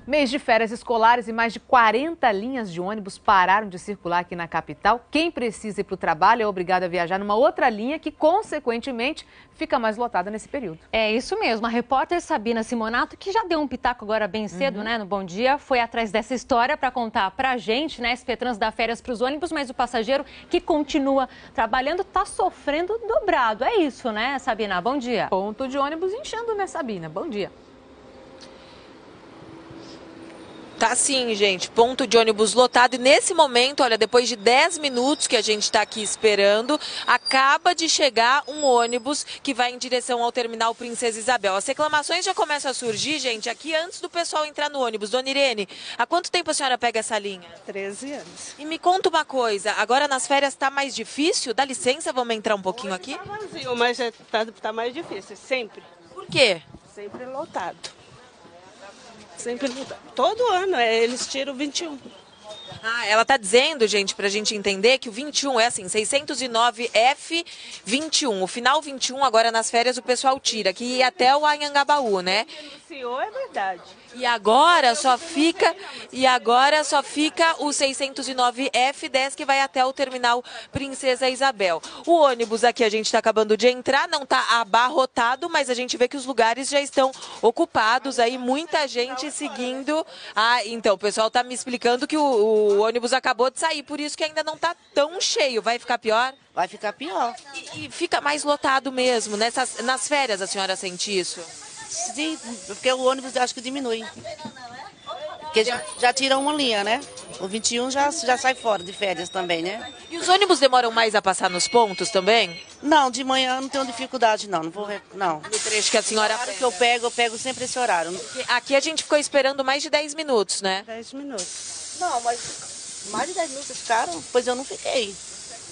Mês de férias escolares e mais de 40 linhas de ônibus pararam de circular aqui na capital. Quem precisa ir para o trabalho é obrigado a viajar numa outra linha que, consequentemente, fica mais lotada nesse período. É isso mesmo. A repórter Sabina Simonato, que já deu um pitaco agora bem cedo, né, no Bom Dia, foi atrás dessa história para contar pra gente, né? A SP Trans dá férias para os ônibus, mas o passageiro que continua trabalhando está sofrendo dobrado. É isso, né, Sabina? Bom dia. Ponto de ônibus inchando, né, Sabina? Bom dia. Tá sim, gente, ponto de ônibus lotado e nesse momento, olha, depois de 10 minutos que a gente está aqui esperando, acaba de chegar um ônibus que vai em direção ao terminal Princesa Isabel. As reclamações já começam a surgir, gente, aqui antes do pessoal entrar no ônibus. Dona Irene, há quanto tempo a senhora pega essa linha? 13 anos. E me conta uma coisa, agora nas férias tá mais difícil? Dá licença, vamos entrar um pouquinho aqui? Tá vazio, mas tá mais difícil, sempre. Por quê? Sempre lotado. Sempre lotado. Todo ano, eles tiram o 21. Ah, ela tá dizendo, gente, pra gente entender que o 21 é assim, 609F21. O final 21 agora nas férias o pessoal tira, que ia até o Anhangabaú, né? Anunciou, é verdade. E agora só fica o 609F10 que vai até o terminal Princesa Isabel. O ônibus aqui a gente está acabando de entrar, não está abarrotado, mas a gente vê que os lugares já estão ocupados aí, muita gente seguindo. Ah, então, o pessoal está me explicando que o ônibus acabou de sair, por isso que ainda não está tão cheio. Vai ficar pior? Vai ficar pior. E fica mais lotado mesmo. Nas férias a senhora sente isso? Sim, porque o ônibus acho que diminui. Porque já tira uma linha, né? O 21 já sai fora de férias também, né? E os ônibus demoram mais a passar nos pontos também? Não, de manhã não tenho dificuldade, não. Não. No trecho que a senhora O que eu pego sempre esse horário. Aqui a gente ficou esperando mais de 10 minutos, né? 10 minutos. Não, mas mais de 10 minutos ficaram, pois eu não fiquei.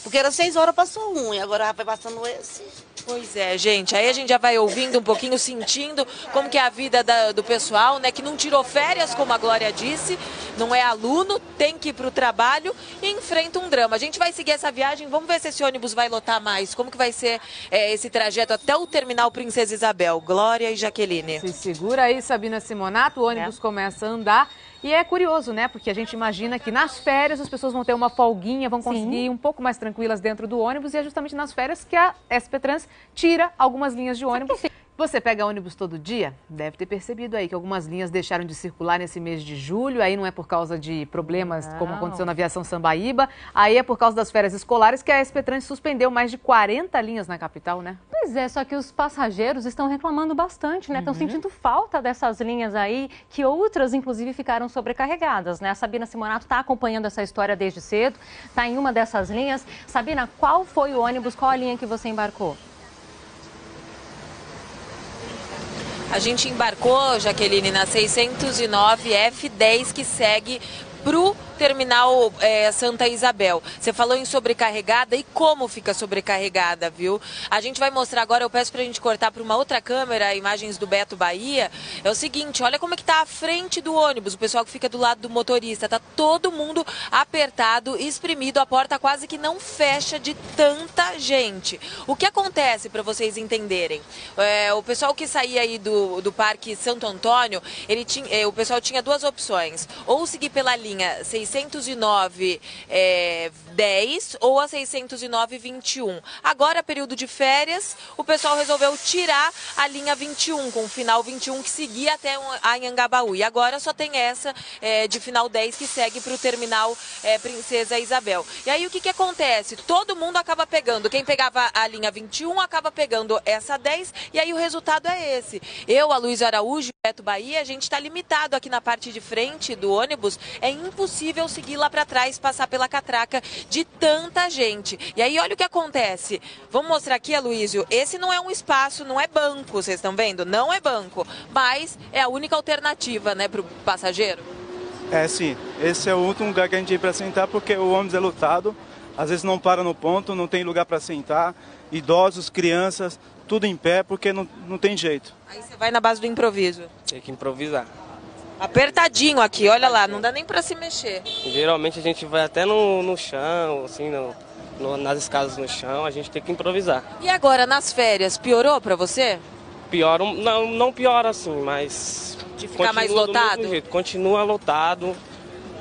Porque era 6 horas, passou um, e agora já vai passando esse. Pois é, gente, aí a gente já vai ouvindo um pouquinho, sentindo como que é a vida do pessoal, né, que não tirou férias, como a Glória disse, não é aluno, tem que ir para o trabalho e enfrenta um drama. A gente vai seguir essa viagem, vamos ver se esse ônibus vai lotar mais, como que vai ser esse trajeto até o terminal Princesa Isabel. Glória e Jaqueline. Se segura aí, Sabina Simonato, o ônibus começa a andar. E é curioso, né? Porque a gente imagina que nas férias as pessoas vão ter uma folguinha, vão conseguir ir um pouco mais tranquilas dentro do ônibus. E é justamente nas férias que a SP Trans tira algumas linhas de ônibus. Você pega ônibus todo dia? Deve ter percebido aí que algumas linhas deixaram de circular nesse mês de julho. Aí não é por causa de problemas como aconteceu na aviação Sambaíba. Aí é por causa das férias escolares que a SP Trans suspendeu mais de 40 linhas na capital, né? Pois é, só que os passageiros estão reclamando bastante, né? Estão sentindo falta dessas linhas aí, que outras, inclusive, ficaram sobrecarregadas, né? A Sabina Simonato está acompanhando essa história desde cedo, está em uma dessas linhas. Sabina, qual foi o ônibus, qual a linha que você embarcou? A gente embarcou, Jaqueline, na 609F10, que segue pro terminal Santa Isabel. Você falou em sobrecarregada e como fica sobrecarregada, viu? A gente vai mostrar agora, eu peço pra gente cortar para uma outra câmera, imagens do Beto Bahia. É o seguinte, olha como é que tá a frente do ônibus, o pessoal que fica do lado do motorista, tá todo mundo apertado, espremido, a porta quase que não fecha de tanta gente. O que acontece, para vocês entenderem? O pessoal que saía aí do Parque Santo Antônio, o pessoal tinha duas opções, ou seguir pela linha 609-10 ou a 609-21. Agora, período de férias, o pessoal resolveu tirar a linha 21, com o final 21 que seguia até Anhangabaú. E agora só tem essa de final 10 que segue para o terminal Princesa Isabel. E aí o que acontece? Todo mundo acaba pegando. Quem pegava a linha 21 acaba pegando essa 10 e aí o resultado é esse. Eu, a Luísa Araújo e o Beto Bahia, a gente está limitado aqui na parte de frente do ônibus. É impossível seguir lá para trás, passar pela catraca de tanta gente. E aí olha o que acontece. Vamos mostrar aqui, Aloysio. Esse não é um espaço, não é banco, vocês estão vendo? Não é banco, mas é a única alternativa, né, para o passageiro. É, sim. Esse é o último lugar que a gente tem para sentar, porque o ônibus é lotado. Às vezes não para no ponto, não tem lugar para sentar. Idosos, crianças, tudo em pé, porque não tem jeito. Aí você vai na base do improviso. Tem que improvisar. Apertadinho aqui, olha lá, não dá nem para se mexer. Geralmente a gente vai até no chão, assim, nas escadas no chão, a gente tem que improvisar. E agora, nas férias, piorou para você? Piora, não piora assim, mas De ficar mais lotado? Do mesmo jeito, continua lotado,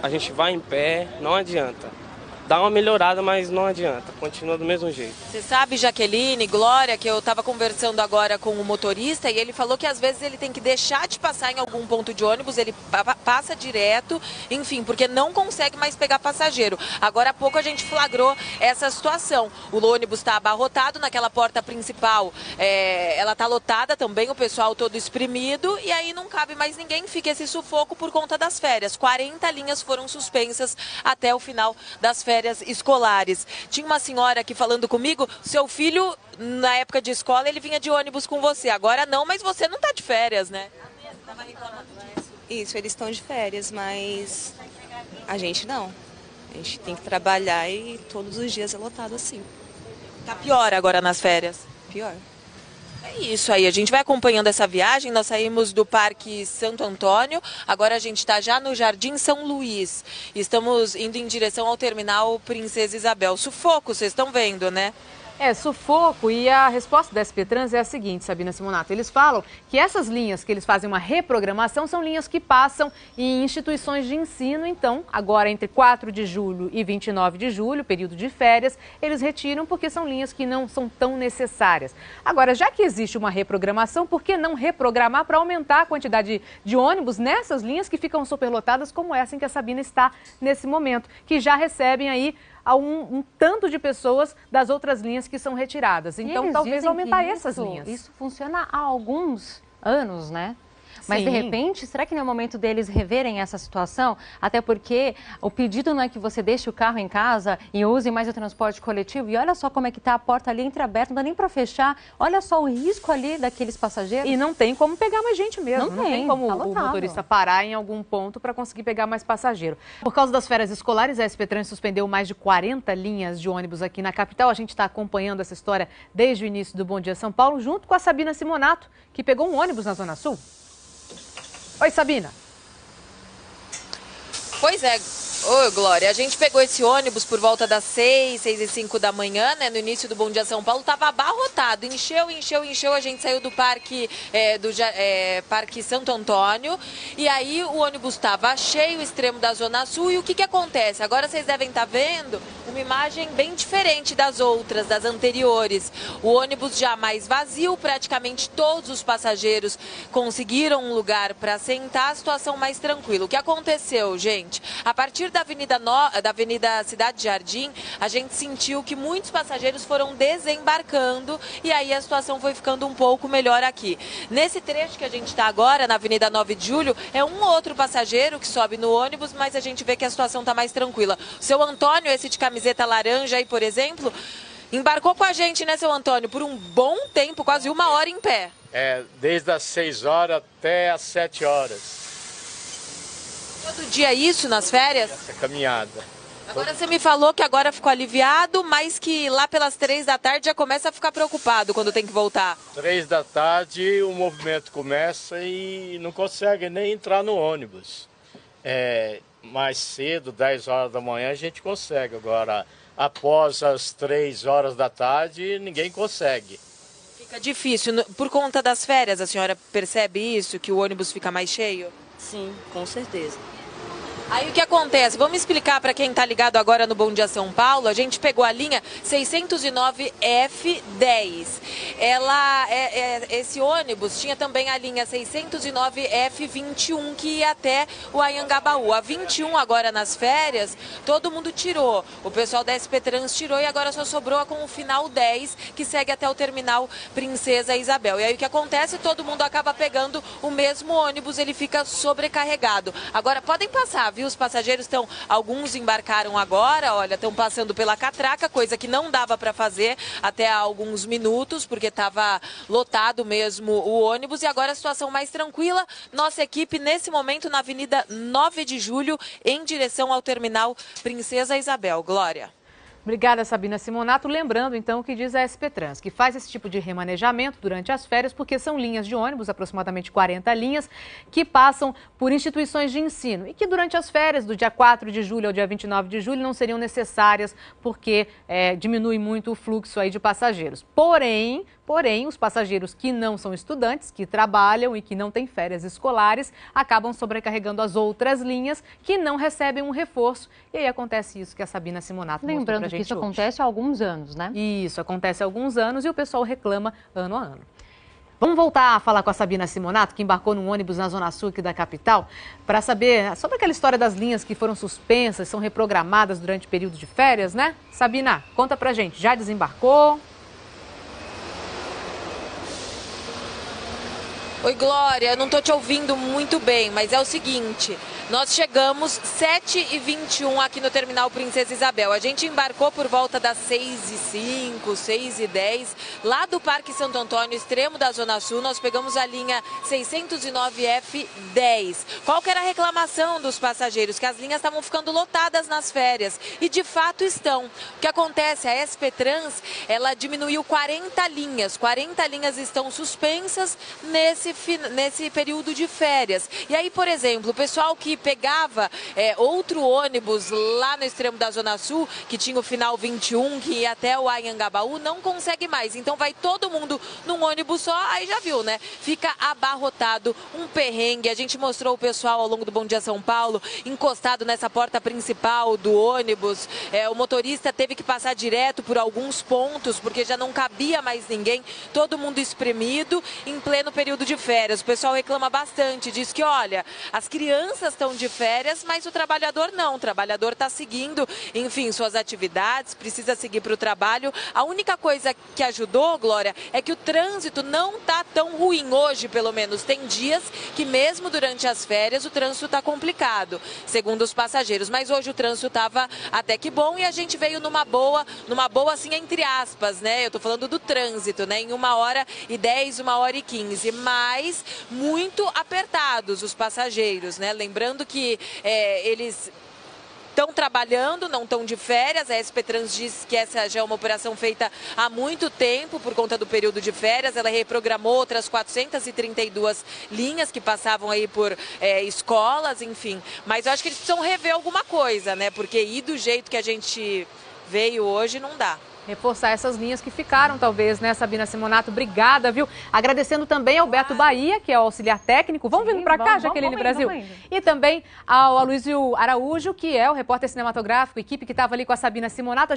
a gente vai em pé, não adianta. Dá uma melhorada, mas não adianta, continua do mesmo jeito. Você sabe, Jaqueline, Glória, que eu estava conversando agora com o motorista e ele falou que às vezes ele tem que deixar de passar em algum ponto de ônibus, ele passa direto, enfim, porque não consegue mais pegar passageiro. Agora há pouco a gente flagrou essa situação. O ônibus está abarrotado naquela porta principal, ela está lotada também, o pessoal todo espremido e aí não cabe mais ninguém, fica esse sufoco por conta das férias. 40 linhas foram suspensas até o final das férias escolares. Tinha uma senhora aqui falando comigo, seu filho, na época de escola, ele vinha de ônibus com você. Agora não, mas você não está de férias, né? Estava reclamando disso. Isso, eles estão de férias, mas a gente não. A gente tem que trabalhar e todos os dias é lotado assim. Tá pior agora nas férias? Pior. É isso aí, a gente vai acompanhando essa viagem, nós saímos do Parque Santo Antônio, agora a gente está já no Jardim São Luís, estamos indo em direção ao terminal Princesa Isabel. Sufoco, vocês estão vendo, né? Sufoco, e a resposta da SP Trans é a seguinte, Sabina Simonato. Eles falam que essas linhas que eles fazem uma reprogramação são linhas que passam em instituições de ensino. Então, agora entre 4 de julho e 29 de julho, período de férias, eles retiram porque são linhas que não são tão necessárias. Agora, já que existe uma reprogramação, por que não reprogramar para aumentar a quantidade de ônibus nessas linhas que ficam superlotadas como essa em que a Sabina está nesse momento, que já recebem aí a um tanto de pessoas das outras linhas que são retiradas. Então, talvez aumentar essas linhas. Isso funciona há alguns anos, né? Mas, Sim. de repente, será que não é o momento deles reverem essa situação? Até porque o pedido não é que você deixe o carro em casa e use mais o transporte coletivo. E olha só como é que está a porta ali entreaberta, não dá nem para fechar. Olha só o risco ali daqueles passageiros. E não tem como pegar mais gente mesmo. Não tem como tá o lotado. motorista parar em algum ponto para conseguir pegar mais passageiro. Por causa das férias escolares, a SP Trans suspendeu mais de 40 linhas de ônibus aqui na capital. A gente está acompanhando essa história desde o início do Bom Dia São Paulo, junto com a Sabina Simonato, que pegou um ônibus na Zona Sul. Oi, Sabina. Pois é, oi, Glória, a gente pegou esse ônibus por volta das 6h05 da manhã, né, no início do Bom Dia São Paulo, estava abarrotado, encheu, a gente saiu do Parque, Parque Santo Antônio, e aí o ônibus estava cheio, o extremo da Zona Sul, e o que acontece? Agora vocês devem estar vendo uma imagem bem diferente das outras, das anteriores. O ônibus já mais vazio, praticamente todos os passageiros conseguiram um lugar para sentar, a situação mais tranquila. O que aconteceu, gente? A partir da Avenida Cidade Jardim, a gente sentiu que muitos passageiros foram desembarcando e aí a situação foi ficando um pouco melhor aqui. Nesse trecho que a gente está agora, na Avenida 9 de Julho, é um outro passageiro que sobe no ônibus, mas a gente vê que a situação está mais tranquila. O seu Antônio, esse de camiseta laranja aí, por exemplo, embarcou com a gente, né, seu Antônio, por um bom tempo, quase 1 hora em pé. Desde as 6 horas até as 7 horas. Todo dia isso nas férias? Essa caminhada. Agora você me falou que agora ficou aliviado, mas que lá pelas 3 da tarde já começa a ficar preocupado quando tem que voltar. 3 da tarde o movimento começa e não consegue nem entrar no ônibus. Mais cedo, 10 horas da manhã, a gente consegue. Agora, após as 3 horas da tarde, ninguém consegue. Fica difícil. Por conta das férias, a senhora percebe isso, que o ônibus fica mais cheio? Sim, com certeza. Aí o que acontece? Vamos explicar para quem está ligado agora no Bom Dia São Paulo. A gente pegou a linha 609F10. Esse ônibus tinha também a linha 609F21 que ia até o Anhangabaú. A 21 agora nas férias, todo mundo tirou. O pessoal da SP Trans tirou e agora só sobrou com o final 10 que segue até o terminal Princesa Isabel. E aí o que acontece? Todo mundo acaba pegando o mesmo ônibus, ele fica sobrecarregado. Agora podem passar, viu? Os passageiros alguns embarcaram agora, olha, estão passando pela catraca, coisa que não dava para fazer até há alguns minutos, porque estava lotado mesmo o ônibus. E agora a situação mais tranquila, nossa equipe nesse momento na Avenida 9 de Julho, em direção ao terminal Princesa Isabel. Glória. Obrigada, Sabina Simonato. Lembrando, então, o que diz a SP Trans, que faz esse tipo de remanejamento durante as férias, porque são linhas de ônibus, aproximadamente 40 linhas, que passam por instituições de ensino e que durante as férias, do dia 4 de julho ao dia 29 de julho, não seriam necessárias, porque diminui muito o fluxo aí de passageiros. Porém, Porém, os passageiros que não são estudantes, que trabalham e que não têm férias escolares, acabam sobrecarregando as outras linhas que não recebem um reforço. E aí acontece isso que a Sabina Simonato mostrou pra gente. Lembrando que isso hoje acontece há alguns anos, né? Isso, acontece há alguns anos e o pessoal reclama ano a ano. Vamos voltar a falar com a Sabina Simonato, que embarcou num ônibus na Zona Sul aqui da capital, para saber sobre aquela história das linhas que foram suspensas, são reprogramadas durante o período de férias, né? Sabina, conta pra gente, já desembarcou? Oi, Glória, eu não estou te ouvindo muito bem, mas é o seguinte, nós chegamos 7h21 aqui no Terminal Princesa Isabel. A gente embarcou por volta das 6h05, 6h10, lá do Parque Santo Antônio, extremo da Zona Sul, nós pegamos a linha 609F10. Qual que era a reclamação dos passageiros? Que as linhas estavam ficando lotadas nas férias, e de fato estão. O que acontece? A SP Trans, ela diminuiu 40 linhas estão suspensas nesse período de férias. E aí, por exemplo, o pessoal que pegava outro ônibus lá no extremo da Zona Sul, que tinha o final 21, que ia até o Anhangabaú, não consegue mais. Então vai todo mundo num ônibus só, aí já viu, né? Fica abarrotado, um perrengue. A gente mostrou o pessoal ao longo do Bom Dia São Paulo, encostado nessa porta principal do ônibus. O motorista teve que passar direto por alguns pontos, porque já não cabia mais ninguém, todo mundo espremido, em pleno período de férias. O pessoal reclama bastante, diz que, olha, as crianças estão de férias, mas o trabalhador não. O trabalhador está seguindo, enfim, suas atividades, precisa seguir para o trabalho. A única coisa que ajudou, Glória, é que o trânsito não está tão ruim hoje, pelo menos. Tem dias que mesmo durante as férias o trânsito está complicado, segundo os passageiros. Mas hoje o trânsito estava até que bom e a gente veio numa boa assim, entre aspas, né? Eu estou falando do trânsito, né? Em 1h10, 1h15. Mas muito apertados os passageiros, né? Lembrando que eles estão trabalhando, não estão de férias. A SP Trans diz que essa já é uma operação feita há muito tempo por conta do período de férias. Ela reprogramou outras 432 linhas que passavam aí por escolas, enfim. Mas eu acho que eles precisam rever alguma coisa, né? Porque ir do jeito que a gente veio hoje não dá. Reforçar essas linhas que ficaram, talvez, né, Sabina Simonato? Obrigada, viu? Agradecendo também ao Beto Bahia, que é o auxiliar técnico. Vamos vindo para cá, Jaqueline Brasil? E também ao Aloysio Araújo, que é o repórter cinematográfico, equipe que estava ali com a Sabina Simonato.